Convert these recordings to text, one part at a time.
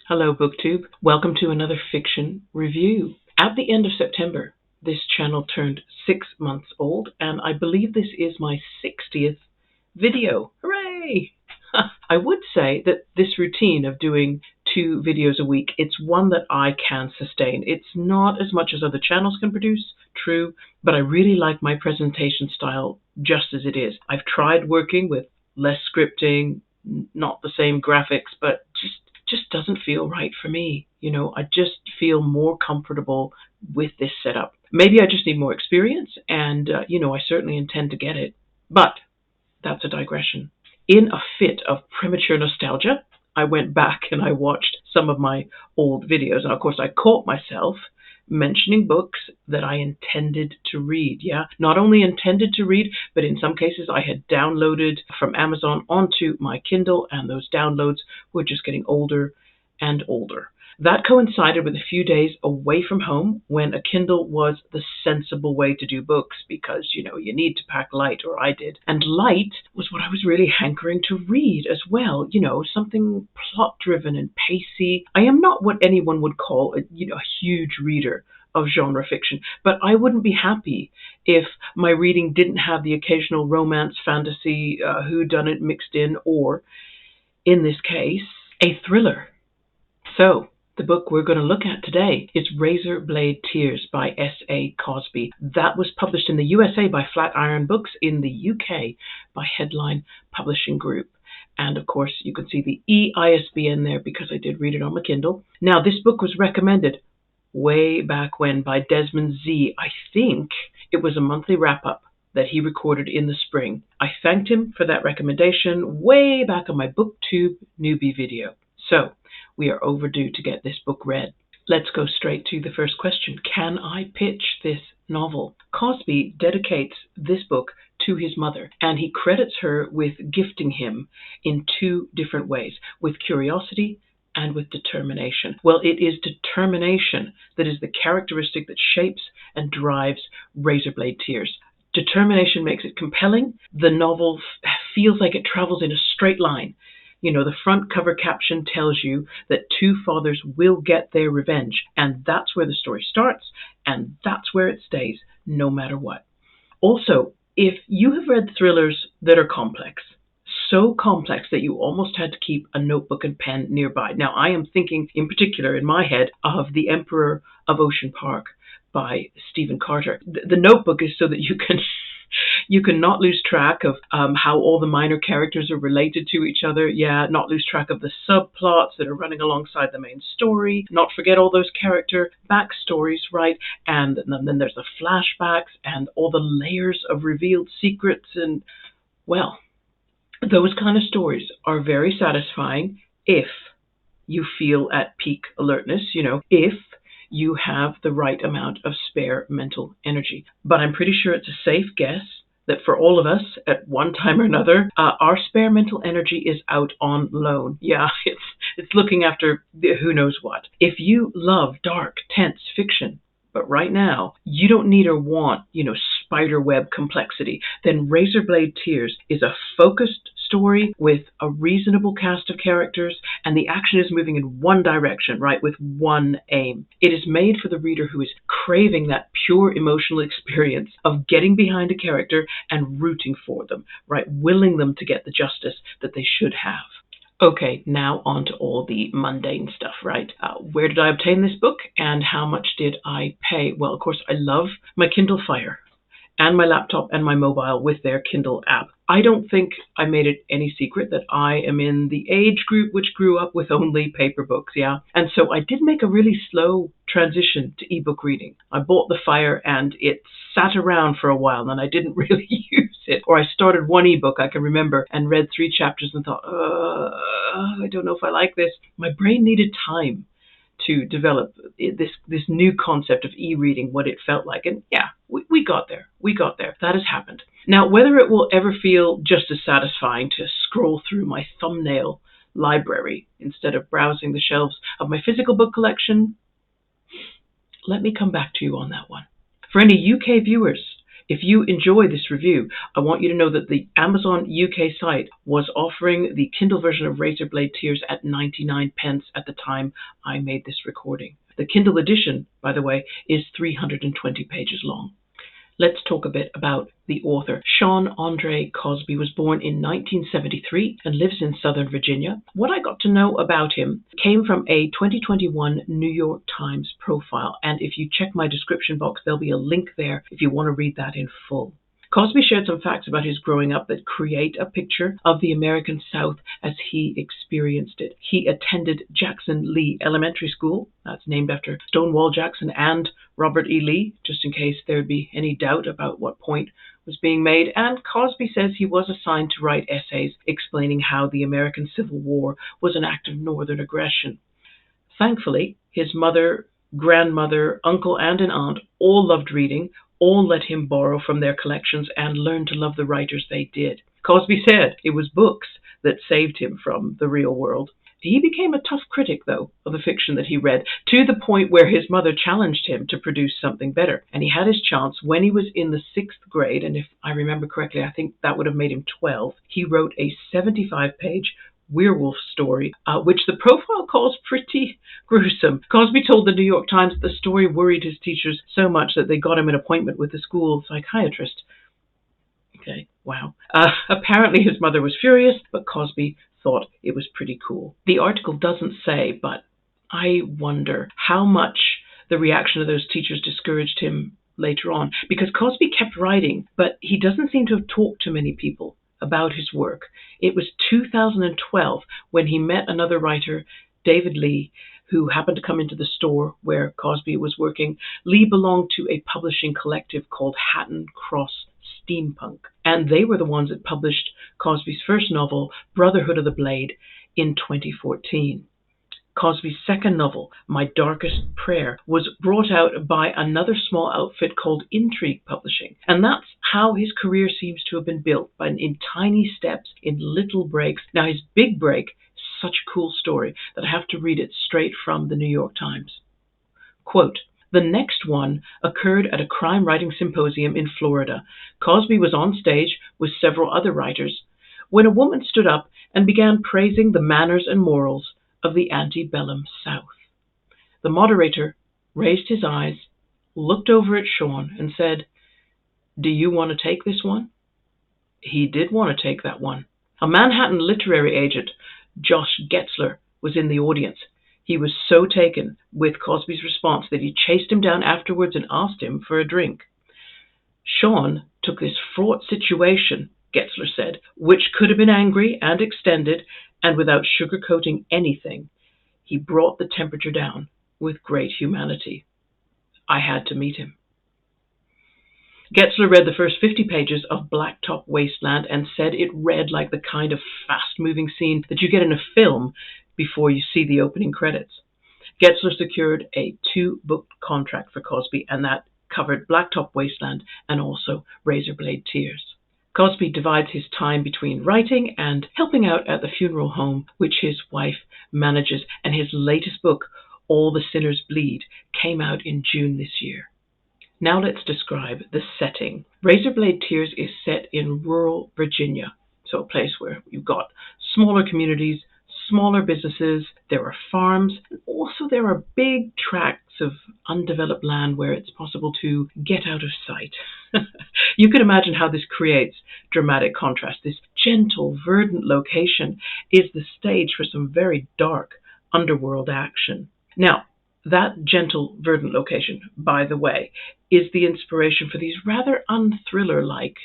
Hello, BookTube. Welcome to another fiction review. At the end of September, this channel turned 6 months old, and I believe this is my 60th video. Hooray! I would say that this routine of doing 2 videos a week, it's one that I can sustain. It's not as much as other channels can produce, true, but I really like my presentation style just as it is. I've tried working with less scripting, not the same graphics, but just doesn't feel right for me. I just feel more comfortable with this setup. Maybe I just need more experience, and I certainly intend to get it. But that's a digression. In a fit of premature nostalgia, I went back and I watched some of my old videos. And of course, I caught myself mentioning books that I intended to read. Yeah, not only intended to read, but in some cases I had downloaded from Amazon onto my Kindle, and those downloads were just getting older and older. That coincided with a few days away from home when a Kindle was the sensible way to do books because, you need to pack light, or I did. And light was what I was really hankering to read as well, something plot-driven and pacey. I am not what anyone would call a huge reader of genre fiction, but I wouldn't be happy if my reading didn't have the occasional romance, fantasy, whodunit mixed in, or, in this case, a thriller. So, the book we're going to look at today is Razor Blade Tears by S A Cosby. That was published in the USA by Flatiron Books, in the UK by Headline Publishing Group. And of course, you can see the EISBN there because I did read it on my Kindle. Now, this book was recommended way back when by Desmond Z. I think it was a monthly wrap-up that he recorded in the spring. I thanked him for that recommendation way back on my BookTube newbie video. So, we are overdue to get this book read. Let's go straight to the first question. Can I pitch this novel? Cosby dedicates this book to his mother, and he credits her with gifting him in 2 different ways, with curiosity and with determination. Well, it is determination that is the characteristic that shapes and drives Razor Blade Tears. Determination makes it compelling. The novel feels like it travels in a straight line. The front cover caption tells you that 2 fathers will get their revenge, and that's where the story starts, and that's where it stays, no matter what. Also, if you have read thrillers that are complex, so complex that you almost had to keep a notebook and pen nearby. Now, I am thinking in particular in my head of The Emperor of Ocean Park by Stephen Carter. The notebook is so that you can not lose track of how all the minor characters are related to each other. Yeah, not lose track of the subplots that are running alongside the main story. Not forget all those character backstories, right? And then there's the flashbacks and all the layers of revealed secrets. And, well, those kind of stories are very satisfying if you feel at peak alertness, if you have the right amount of spare mental energy. But I'm pretty sure it's a safe guess that for all of us, at one time or another, our spare mental energy is out on loan. Yeah, it's looking after who knows what. If you love dark, tense fiction, but right now you don't need or want, spiderweb complexity, then Razor Blade Tears is a focused story with a reasonable cast of characters, and the action is moving in one direction, right, with one aim. It is made for the reader who is craving that pure emotional experience of getting behind a character and rooting for them, right, willing them to get the justice that they should have. Okay, now on to all the mundane stuff, right? Where did I obtain this book, and how much did I pay? Well, of course, I love my Kindle Fire and my laptop and my mobile with their Kindle app. I don't think I made it any secret that I am in the age group which grew up with only paper books, yeah? And so I did make a really slow transition to ebook reading. I bought the Fire and it sat around for a while and I didn't really use it. Or I started one ebook, I can remember, and read 3 chapters and thought, I don't know if I like this. My brain needed time to develop this new concept of e-reading, what it felt like. And yeah, we got there. We got there. That has happened. Now, whether it will ever feel just as satisfying to scroll through my thumbnail library instead of browsing the shelves of my physical book collection, let me come back to you on that one. For any UK viewers, If you enjoy this review, I want you to know that the Amazon UK site was offering the Kindle version of Razorblade Tears at 99 pence at the time I made this recording. The Kindle edition, by the way, is 320 pages long. Let's talk a bit about the author. Sean Andre Cosby was born in 1973 and lives in Southern Virginia. What I got to know about him came from a 2021 New York Times profile, and if you check my description box, there'll be a link there if you want to read that in full. Cosby shared some facts about his growing up that create a picture of the American South as he experienced it. He attended Jackson Lee Elementary School. That's named after Stonewall Jackson and Robert E. Lee, just in case there'd be any doubt about what point was being made. And Cosby says he was assigned to write essays explaining how the American Civil War was an act of Northern aggression. Thankfully, his mother, grandmother, uncle, and an aunt all loved reading, all let him borrow from their collections and learn to love the writers they did. Cosby said it was books that saved him from the real world. He became a tough critic, though, of the fiction that he read, to the point where his mother challenged him to produce something better. And he had his chance when he was in the 6th grade, and if I remember correctly, I think that would have made him 12. He wrote a 75-page werewolf story, which the profile calls pretty gruesome. Cosby told the New York Times that the story worried his teachers so much that they got him an appointment with the school psychiatrist. Okay, wow. Apparently his mother was furious, but Cosby thought it was pretty cool. The article doesn't say, but I wonder how much the reaction of those teachers discouraged him later on, because Cosby kept writing, but he doesn't seem to have talked to many people about his work. It was 2012 when he met another writer, David Lee, who happened to come into the store where Cosby was working. Lee belonged to a publishing collective called Hatton Cross Steampunk, and they were the ones that published Cosby's first novel, Brotherhood of the Blade, in 2014. Cosby's second novel, My Darkest Prayer, was brought out by another small outfit called Intrigue Publishing. And that's how his career seems to have been built, in tiny steps, in little breaks. Now, his big break is such a cool story that I have to read it straight from the New York Times. Quote, "The next one occurred at a crime writing symposium in Florida. Cosby was on stage with several other writers when a woman stood up and began praising the manners and morals of the antebellum South. The moderator raised his eyes, looked over at Sean, and said, 'Do you want to take this one?' He did want to take that one. A Manhattan literary agent, Josh Getzler, was in the audience. He was so taken with Cosby's response that he chased him down afterwards and asked him for a drink. Sean took this fraught situation," Getzler said, "which could have been angry and extended, and without sugarcoating anything, he brought the temperature down with great humanity. I had to meet him." Getzler read the first 50 pages of Blacktop Wasteland and said it read like the kind of fast-moving scene that you get in a film before you see the opening credits. Getzler secured a 2-book contract for Cosby, and that covered Blacktop Wasteland and also Razorblade Tears. Cosby divides his time between writing and helping out at the funeral home, which his wife manages, and his latest book, All the Sinners Bleed, came out in June this year. Now let's describe the setting. Razorblade Tears is set in rural Virginia, so a place where you've got smaller communities, smaller businesses, there are farms, and also there are big tracts of undeveloped land where it's possible to get out of sight. You can imagine how this creates dramatic contrast. This gentle, verdant location is the stage for some very dark underworld action. Now, that gentle, verdant location, by the way, is the inspiration for these rather unthriller-like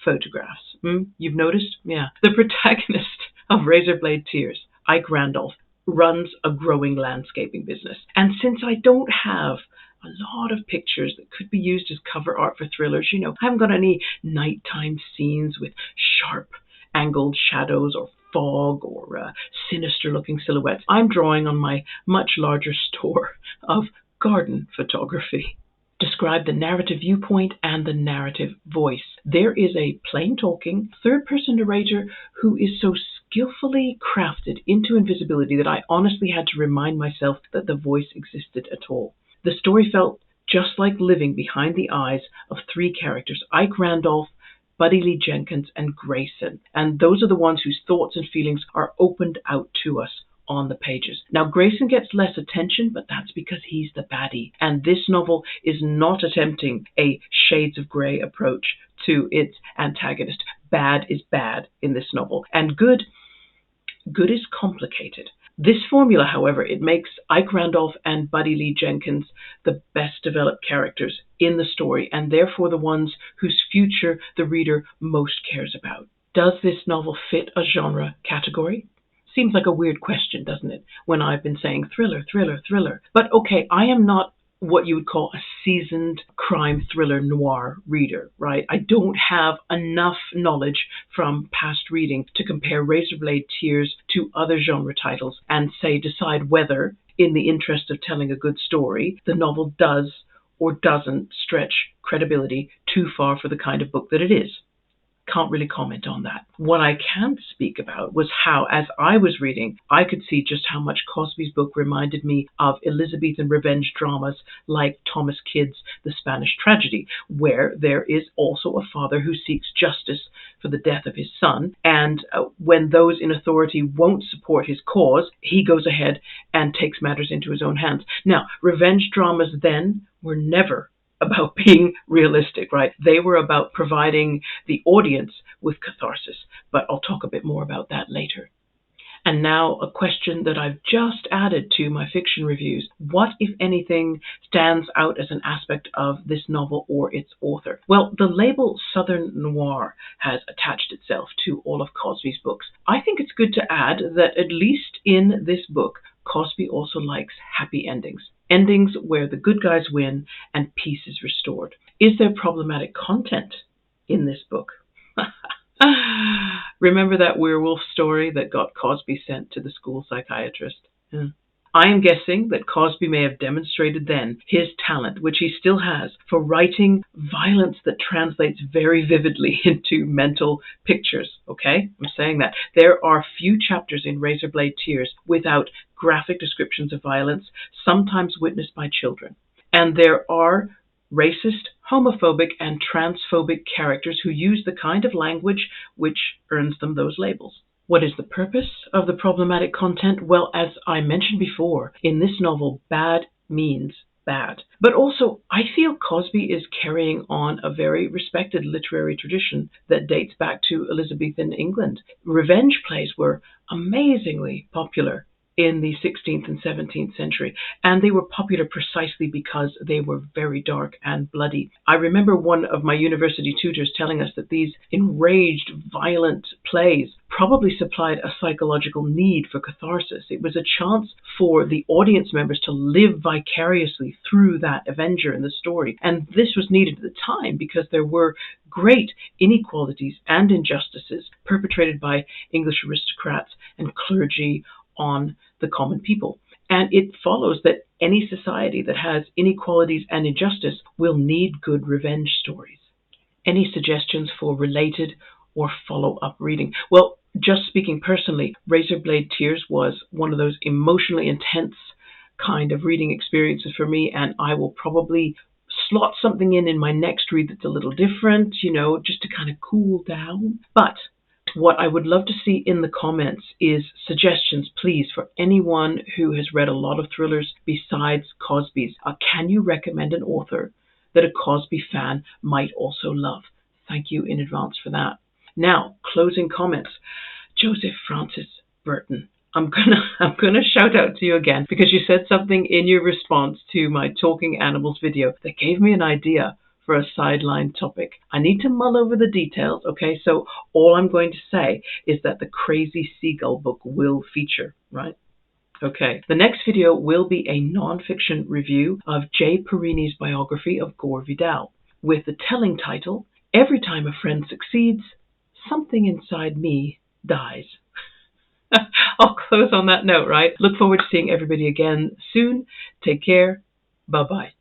photographs. You've noticed? Yeah. The protagonist of Razorblade Tears, Ike Randolph, runs a growing landscaping business. And since I don't have a lot of pictures that could be used as cover art for thrillers, I haven't got any nighttime scenes with sharp angled shadows or fog or sinister-looking silhouettes. I'm drawing on my much larger store of garden photography. Describe the narrative viewpoint and the narrative voice. There is a plain-talking, third-person narrator who is so skillfully crafted into invisibility that I honestly had to remind myself that the voice existed at all. The story felt just like living behind the eyes of three characters, Ike Randolph, Buddy Lee Jenkins, and Grayson. And those are the ones whose thoughts and feelings are opened out to us on the pages. Now, Grayson gets less attention, but that's because he's the baddie. And this novel is not attempting a shades of grey approach to its antagonist. Bad is bad in this novel, and good is complicated. This formula, however, it makes Ike Randolph and Buddy Lee Jenkins the best developed characters in the story, and therefore the ones whose future the reader most cares about. Does this novel fit a genre category? Seems like a weird question, doesn't it, when I've been saying thriller, thriller, thriller. But okay, I am not what you would call a seasoned crime thriller noir reader, right? I don't have enough knowledge from past reading to compare Razorblade Tears to other genre titles and decide whether, in the interest of telling a good story, the novel does or doesn't stretch credibility too far for the kind of book that it is. Can't really comment on that. What I can speak about was how, as I was reading, I could see just how much Cosby's book reminded me of Elizabethan revenge dramas like Thomas Kyd's The Spanish Tragedy, where there is also a father who seeks justice for the death of his son, and when those in authority won't support his cause, he goes ahead and takes matters into his own hands. Now, revenge dramas then were never about being realistic, right? They were about providing the audience with catharsis, but I'll talk a bit more about that later. And now a question that I've just added to my fiction reviews. What, if anything, stands out as an aspect of this novel or its author? Well, the label Southern Noir has attached itself to all of Cosby's books. I think it's good to add that at least in this book, Cosby also likes happy endings. Endings where the good guys win and peace is restored. Is there problematic content in this book? Remember that werewolf story that got Cosby sent to the school psychiatrist? I am guessing that Cosby may have demonstrated then his talent, which he still has, for writing violence that translates very vividly into mental pictures. Okay? I'm saying that. There are few chapters in Razorblade Tears without graphic descriptions of violence, sometimes witnessed by children. And there are racist, homophobic, and transphobic characters who use the kind of language which earns them those labels. What is the purpose of the problematic content? Well, as I mentioned before, in this novel, bad means bad. But also, I feel Cosby is carrying on a very respected literary tradition that dates back to Elizabethan England. Revenge plays were amazingly popular in the 16th and 17th century, and they were popular precisely because they were very dark and bloody. I remember one of my university tutors telling us that these enraged, violent plays probably supplied a psychological need for catharsis. It was a chance for the audience members to live vicariously through that avenger in the story, and this was needed at the time because there were great inequalities and injustices perpetrated by English aristocrats and clergy on the common people. And it follows that any society that has inequalities and injustice will need good revenge stories. Any suggestions for related or follow-up reading? Well, just speaking personally, Razorblade Tears was one of those emotionally intense kind of reading experiences for me, and I will probably slot something in my next read that's a little different, just to kind of cool down. But what I would love to see in the comments is suggestions, please, for anyone who has read a lot of thrillers besides Cosby's. Can you recommend an author that a Cosby fan might also love? Thank you in advance for that. Now, closing comments. Joseph Francis Burton. I'm gonna shout out to you again because you said something in your response to my Talking Animals video that gave me an idea for a sideline topic. I need to mull over the details, okay? So all I'm going to say is that the Crazy Seagull book will feature, right? Okay. The next video will be a non-fiction review of Jay Perini's biography of Gore Vidal with the telling title, Every Time a Friend Succeeds, Something Inside Me Dies. I'll close on that note, right? Look forward to seeing everybody again soon. Take care. Bye-bye.